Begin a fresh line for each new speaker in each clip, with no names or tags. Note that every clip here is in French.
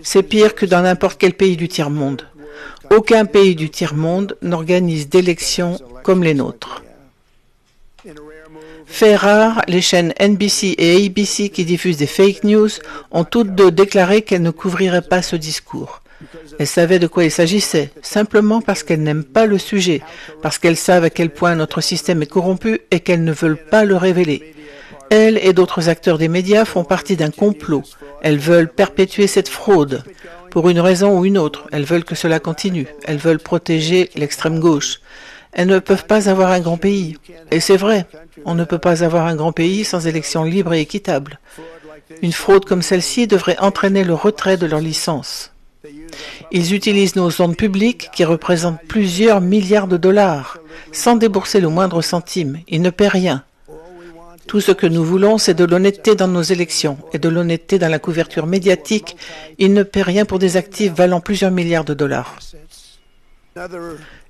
C'est pire que dans n'importe quel pays du tiers-monde. Aucun pays du tiers-monde n'organise d'élections comme les nôtres. Fait rare, les chaînes NBC et ABC qui diffusent des fake news ont toutes deux déclaré qu'elles ne couvriraient pas ce discours. Elles savaient de quoi il s'agissait, simplement parce qu'elles n'aiment pas le sujet, parce qu'elles savent à quel point notre système est corrompu et qu'elles ne veulent pas le révéler. Elles et d'autres acteurs des médias font partie d'un complot. Elles veulent perpétuer cette fraude. Pour une raison ou une autre, elles veulent que cela continue. Elles veulent protéger l'extrême gauche. Elles ne peuvent pas avoir un grand pays. Et c'est vrai, on ne peut pas avoir un grand pays sans élections libres et équitables. Une fraude comme celle-ci devrait entraîner le retrait de leur licence. Ils utilisent nos ondes publiques qui représentent plusieurs milliards de dollars, sans débourser le moindre centime. Ils ne paient rien. Tout ce que nous voulons, c'est de l'honnêteté dans nos élections et de l'honnêteté dans la couverture médiatique. Ils ne paient rien pour des actifs valant plusieurs milliards de dollars.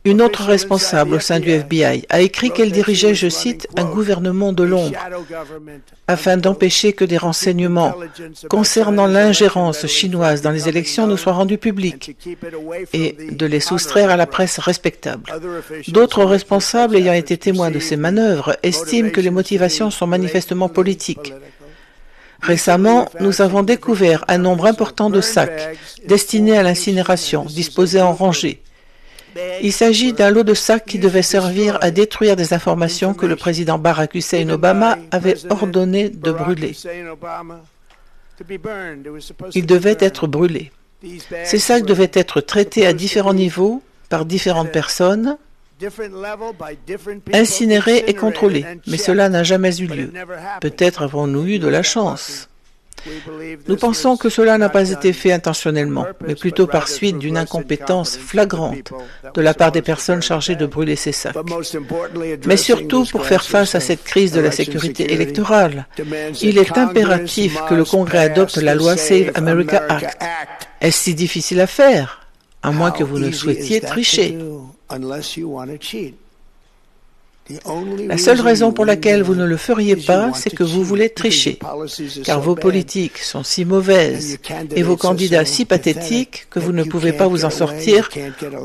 Une autre responsable au sein du FBI a écrit qu'elle dirigeait, je cite, un gouvernement de l'ombre, afin d'empêcher que des renseignements concernant l'ingérence chinoise dans les élections ne soient rendus publics et de les soustraire à la presse respectable. D'autres responsables ayant été témoins de ces manœuvres estiment que les motivations sont manifestement politiques. Récemment, nous avons découvert un nombre important de sacs destinés à l'incinération, disposés en rangées. Il s'agit d'un lot de sacs qui devait servir à détruire des informations que le président Barack Hussein Obama avait ordonné de brûler. Ils devaient être brûlés. Ces sacs devaient être traités à différents niveaux par différentes personnes, incinérés et contrôlés, mais cela n'a jamais eu lieu. Peut-être avons-nous eu de la chance. Nous pensons que cela n'a pas été fait intentionnellement, mais plutôt par suite d'une incompétence flagrante de la part des personnes chargées de brûler ces sacs. Mais surtout, pour faire face à cette crise de la sécurité électorale, il est impératif que le Congrès adopte la loi Save America Act. Est-ce si difficile à faire, à moins que vous ne souhaitiez tricher? La seule raison pour laquelle vous ne le feriez pas, c'est que vous voulez tricher, car vos politiques sont si mauvaises et vos candidats si pathétiques que vous ne pouvez pas vous en sortir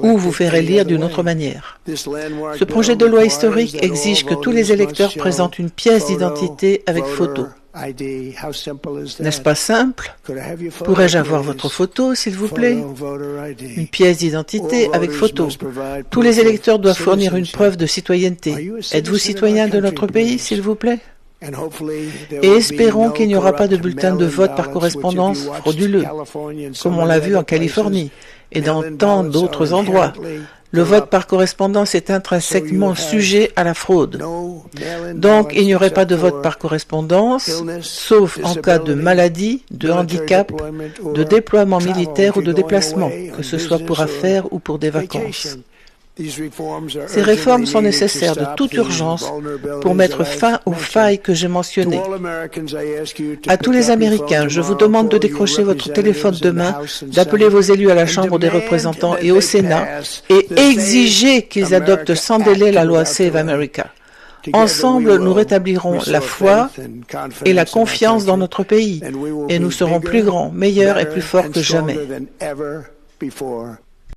ou vous faire élire d'une autre manière. Ce projet de loi historique exige que tous les électeurs présentent une pièce d'identité avec photo. N'est-ce pas simple? Pourrais-je avoir votre photo, s'il vous plaît? Une pièce d'identité avec photo. Tous les électeurs doivent fournir une preuve de citoyenneté. Êtes-vous citoyen de notre pays, s'il vous plaît? Et espérons qu'il n'y aura pas de bulletin de vote par correspondance frauduleux, comme on l'a vu en Californie et dans tant d'autres endroits. Le vote par correspondance est intrinsèquement sujet à la fraude. Donc, il n'y aurait pas de vote par correspondance, sauf en cas de maladie, de handicap, de déploiement militaire ou de déplacement, que ce soit pour affaires ou pour des vacances. Ces réformes sont nécessaires de toute urgence pour mettre fin aux failles que j'ai mentionnées. À tous les Américains, je vous demande de décrocher votre téléphone demain, d'appeler vos élus à la Chambre des représentants et au Sénat et exiger qu'ils adoptent sans délai la loi Save America. Ensemble, nous rétablirons la foi et la confiance dans notre pays et nous serons plus grands, meilleurs et plus forts que jamais.